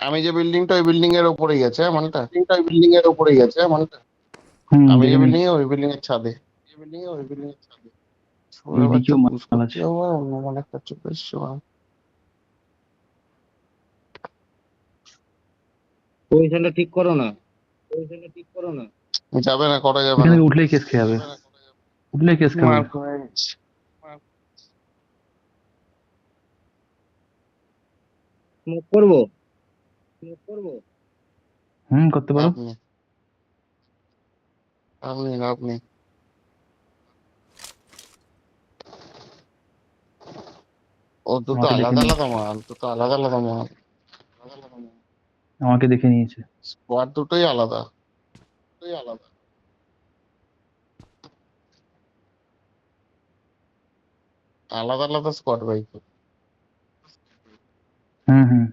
আমি যে বিল্ডিংটা ওই বিল্ডিং এর উপরেই গেছে মালটা। আমি যে দেখে বিল্ডিং নিচ্ছি। এ ওই বিল্ডিং এর ছাদে। ছোড়ার বাচ্চা এইদিকেও পুশ মাল করতে আছে। যাবো অন্য মানে একটা চোখে এসছে। পজিশনটা ঠিক করো না। যাবে না, করা যাবে এখান না। থেকে উঠলেই কেস খেয়ে যাবে, উঠলেই কেস খাবে। মার হয়ে গেছে। স্মোক করবো। করতে পারো। আপনি আপনি ও দুটো আমাকে দেখে আলাদা নিয়েছে, আলাদা মাল, আলাদা আলাদা মাল। আমাকে দেখে নিয়েছে। স্কোয়াড দুটোই আলাদা। আলাদা আলাদা স্কোয়াড ভাই। হুম।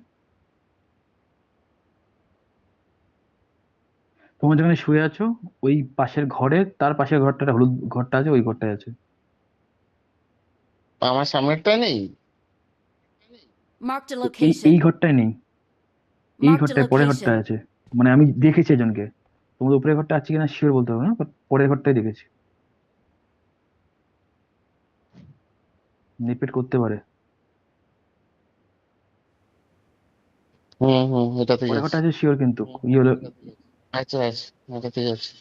তোমার যেখানে শুয়ে আছো ওই পাশের ঘরে, তার পাশের ঘরটা, একটা হলুদ ঘরটা আছে, ওই ঘরটায় আছে। আমার সামনেরটাই নেই। Marked a এই location. ঘরটায় নেই, এই Marked a ঘরটায় পরের location. ঘরটায় আছে। মানে আমি দেখেছি এজনকে, তোমাদের উপরের ঘরটা আছে কিনা শিওর বলতে পারবো না, বাট পরের ঘরটাই দেখেছি। নিপেট করতে পারে। এটা ঠিক পরের আছে। ঘরটা আছে শিওর, কিন্তু ই হলো। আচ্ছা আচ্ছা, এটা ঠিক আছে।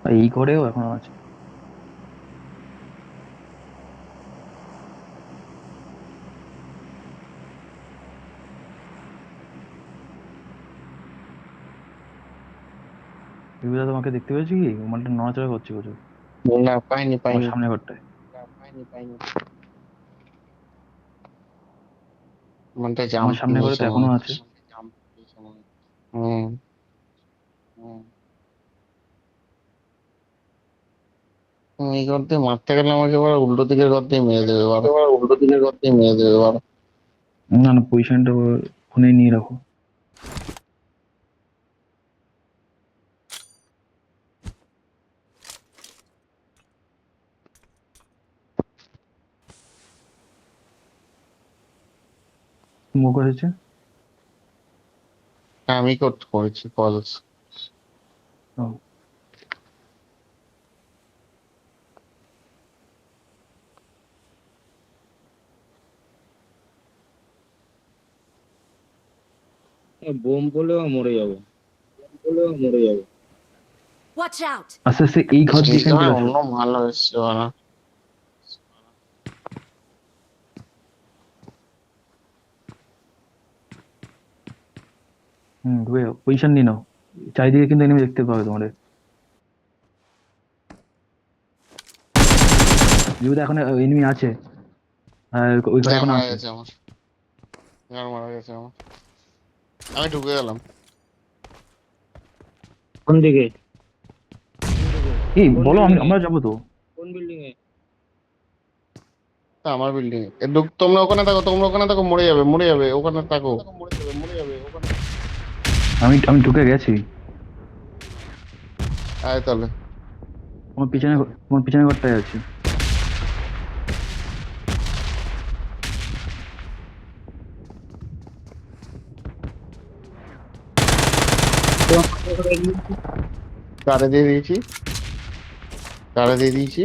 আর এই ঘরেও এখনো আছে। এগুলো তোমাকে দেখতে পেয়েছি কি, মালটা নড়াচড়া করছে প্রচুর। না, পাইনি আমার পাইনি। সামনে ঘরটায়। মনটা আমার জাম্প সামনে ঘরে নিয়েছে তো মনে এখনো আছে। হচ্ছে। হুম। এই ঘর দিয়ে মারতে গেলে আমাকে এবার উল্টো দিকের ঘর দিয়ে মেরে দেবে এবার। না না, পজিশনটা ফোনে নিয়ে রাখো। মুখ হয়েছে। আমি করেছি কলস। বোম বলেও মরে যাবো। Watch out! আস্তে আস্তে এই ঘর দিয়ে এখানে চলে আসো। অন্য ভালো এসছে ওরা। ঢুকে পজিশন নিয়ে নাও, চারিদিকে কিন্তু এনিমি দেখতে পাবে তোমাদের। যেহেতু এখন এনিমি আছে, ওই ঘরে গার এখন মারা আছে। গেছে আমার। আমি ঢুকে গেলাম। কোন দিকে? এই কোন বলো, বিল্ডিং এ? আমরা যাবো তো। কোন বিল্ডিং এ? আমার বিল্ডিং এ তোমরা ওখানে থাকো, মরে যাবে ওখানে থাকো। আমি আমি ঢুকে গেছি। আয় তাহলে। তোমার পিছনে ঘরটায় আছি। কারে দিয়ে দিয়েছি,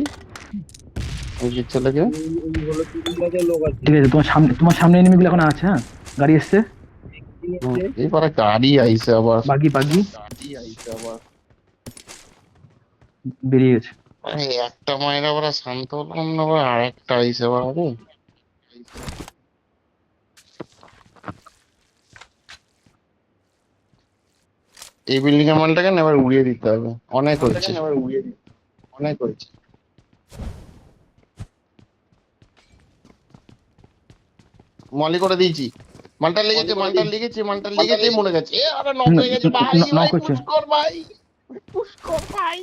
ওই যে ছেলেকে। ওই হলো তিন বাজে লোক আছে। ঠিক আছে, তোমার সামনে এনিমিগুলো এখন আছে। হ্যাঁ, গাড়ি এসছে। এবারে গাড়ি আইছে আবার। বাগি বাগি বেরিয়ে গেছে। একটা মায়ের আবার শান্ত হলাম না, আবার আরেকটা আইছে আবার। এই বিল্ডিং এর মালটাকে না এবার উড়িয়ে দিতে হবে। অনেক হচ্ছে। মলি করে দিয়েছি। মালটা লেগেছে মরে গেছে। আরে নক হয়ে গেছে ভাই, নক হচ্ছে। পুশ কর ভাই। পুশ কর ভাই।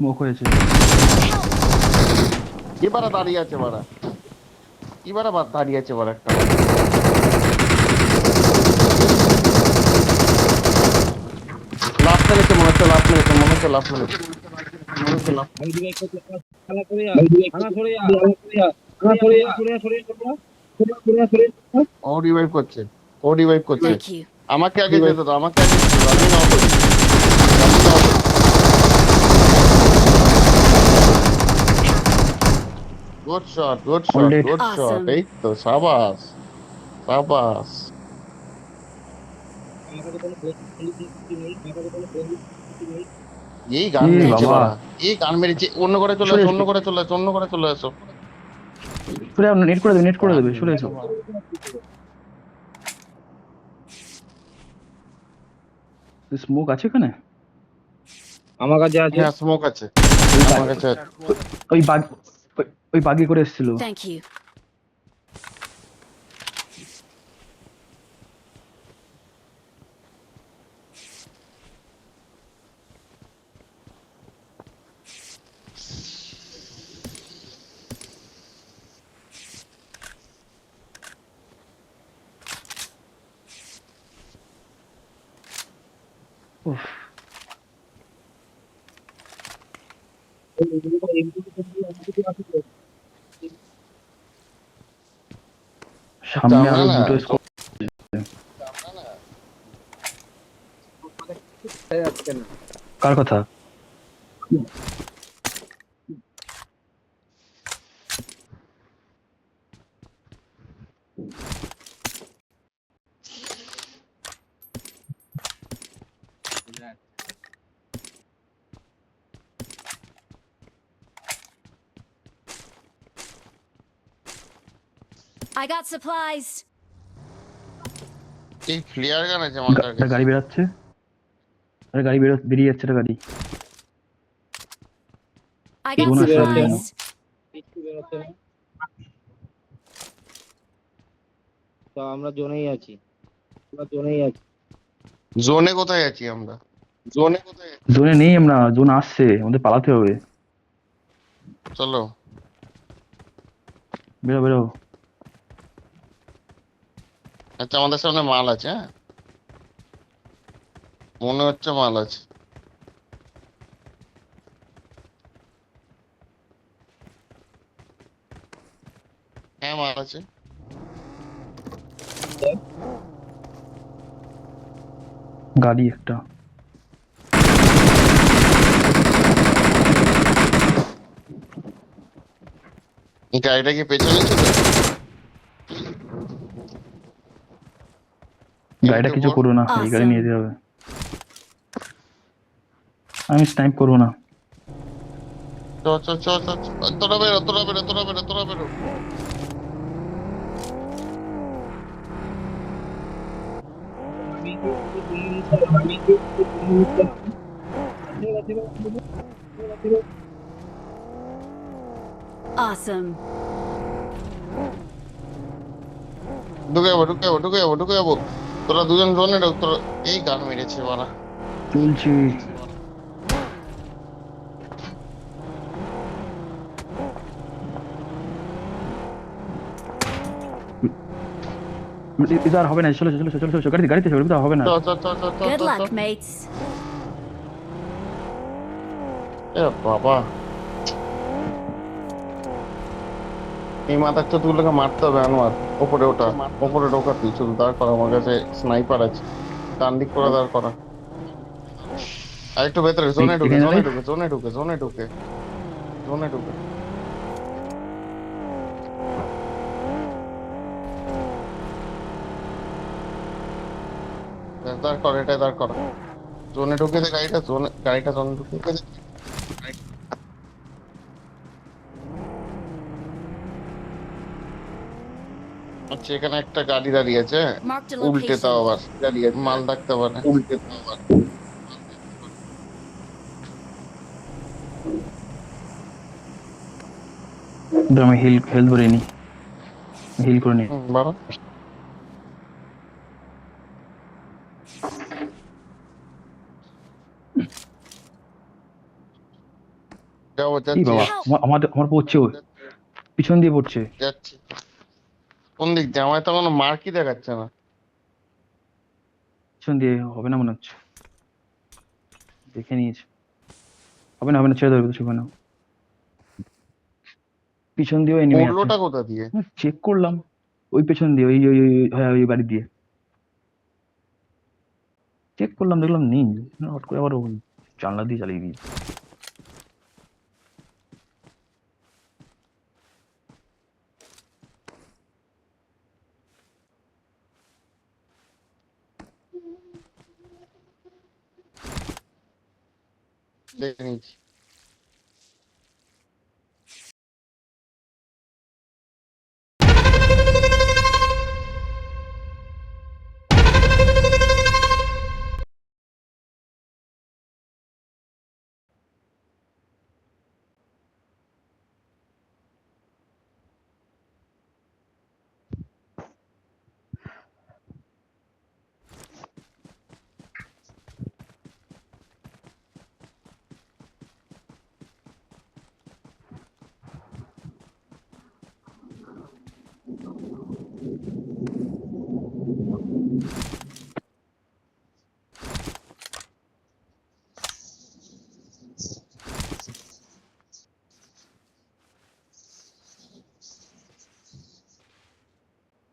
স্মোক হয়েছে। এবারে দাঁড়িয়ে আছে বাড়া, এবারে দাঁড়িয়ে আছে বাড়া একটা। লাফ মেরেছে মনে হচ্ছে, লাফ মেরেছে মনে হচ্ছে, লাফ মেরেছে মনে হচ্ছে, লাফ। আমি দিকে একটা খেলা করে যা খানা সরে যা খানা সরে যা সরে যা সরে যা সরে যা সরে যা। ও রিভাইভ করছে, ও রিভাইভ করছে। Thank you. আমাকে আগে যেতে দাও, আমাকে আগে যেতে দাও, আমি নাও করি, আমি নাও করি। Good shot, good shot, All dead. Good shot. Awesome. এই তো সাবাস, সাবাস। আমার কাছে কোনো বন্ধু নেই, আমার কাছে কোনো বন্ধু নেই। এই গান এ মেরেছে বাবা। বাড়া, এই গান মেরেছে। অন্য করে চলে চলে আসো, এসো। অন্য করে চলে আসো, অন্য করে চলে আসো। চলে নেট করে দেবে, নেট করে দেবে, চলে এসো। স্মোক আছে এখানে? আমার কাছে আছে। হ্যাঁ স্মোক আছে, আমার কাছে আছে। ওই বাগ ওই বাগি করে এসেছিল। Thank you. উফ, সামনে আরো জানা না, দুটো স্কোর। কার কথা? I got supplies. এই ফ্লেয়ার গান আছে আমার একটা কাছে। গাড়ি বেরাচ্ছে, আরে গাড়ি বেরিয়ে যাচ্ছে একটা গাড়ি। I got Bonus level. supplies. কিচ্ছু বেরোচ্ছে না। তো আমরা জোনেই আছি, আমরা জোনেই আছি। জোনে কোথায় আছি আমরা? জোনে কোথায় আছি? জোনে নেই আমরা, জোন আসছে, আমাদের পালাতে হবে। চলো। বেরো বেরো। আচ্ছা আমাদের সামনে মাল আছে, হ্যাঁ মনে হচ্ছে মাল আছে। হ্যাঁ মাল আছে। গাড়ি একটা। এই গাড়িটা কি পেছনে ছিল? গাড়িটা কিছু করবো না, এই গাড়ি নিয়ে যেতে হবে। আমি স্নাইপ করবো না। চ চ চ চ চ। তোরা বেরো, তোরা বেরো, তোরা বেরো, তোরা বেরো। Awesome. ঢুকে যাবো, ঢুকে যাবো, ঢুকে যাবো, ঢুকে যাবো। তোরা দুজন জোনে ঢুক, তোরা। এই গান মেরেছে বাড়া। চলছি। এটা আর হবে না, চলো চলো চলো চলো, গাড়িতে গাড়িতে চলো, এটা হবে না। চ চ চ চ চ Good চ, চ। luck, mates. এ বাবা, এই মাথার চোদগুলোকে মারতে হবে আনোয়ার। ওপরে ওটা, ওপরে ঢোকা তুই, শুধু দাঁড় করা। আমার কাছে স্নাইপার আছে, ডান দিক করে দাঁড় করা। আর একটু ভেতরে, জোনে ঢুকে, এখানে জোনে light? ঢুকে, জোনে ঢুকে, জোনে ঢুকে, জোনে ঢুকে। দাঁড় কর, এটা দাঁড় কর। জোনে ঢুকে দে গাড়িটা, জোনে, গাড়িটা জোনে ঢুকে দে। আচ্ছা এখানে একটা গাড়ি দাঁড়িয়ে আছে, হ্যাঁ? Marked a উল্টে তাও location. আবার দাঁড়িয়ে আছে, মাল রাখতে পারে, উল্টে তাও আবার। আমি হেলথ ভরে নি, হিল করে নি। বাবা যাবো, এই যাচ্ছি বাবা, আমার পড়ছে, ও পিছন দিয়ে পড়ছে। যাচ্ছি। কোন দিক দিয়ে? আমার তো কোনো মার্কই দেখাচ্ছে না। পিছন দিয়ে হবে না মনে হচ্ছে, দেখে নিয়েছে। হবে না, হবে না, ছেড়ে দেবে কিছু, হবে না। পিছন দিয়েও এনিমি আছে। পড়লোটা কোথা দিয়ে? চেক করলাম, ওই পেছন দিয়ে, ওই ওই ওই- হ্যাঁ ওই বাড়ি দিয়ে চেক করলাম, দেখলাম নেই। হট করে আবার ওই জানলা দিয়ে চালিয়ে দিয়েছে। দেখে নিচ্ছি।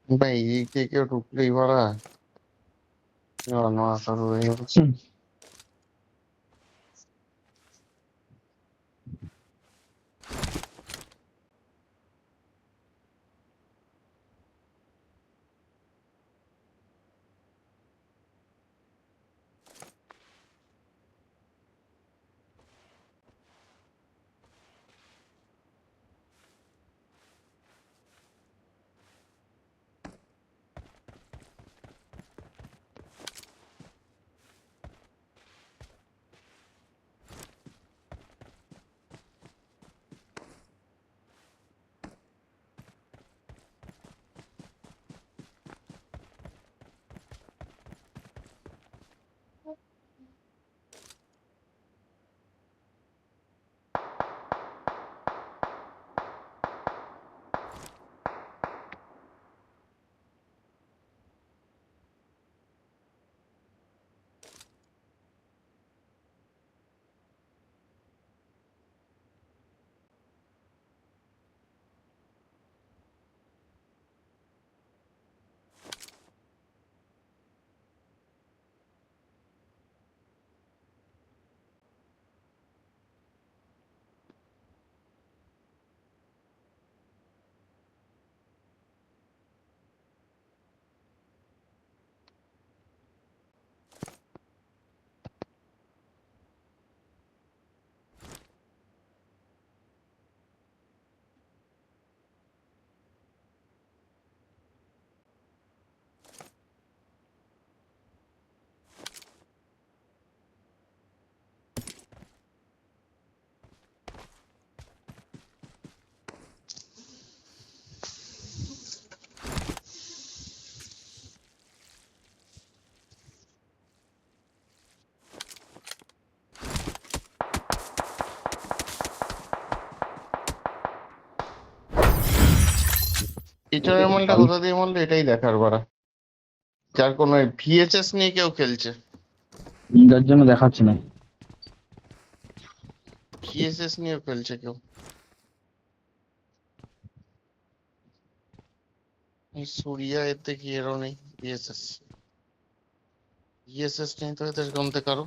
ভাই এই কে কেউ ঢুকলেই ভাড়া মাথা রয়ে গেছে। পিছনের মালটা কোথা দিয়ে মারলো এটাই দেখার পারা। যার কোনো ভিএচএস নিয়ে কেউ খেলছে। যার জন্য দেখাচ্ছে না। ভিএসএস নিয়েও খেলছে কেউ। এই সুরিয়া এতে কি এরও নেই ভিএসএস। ভিএসএস নেই তো এদের কমতে কারো।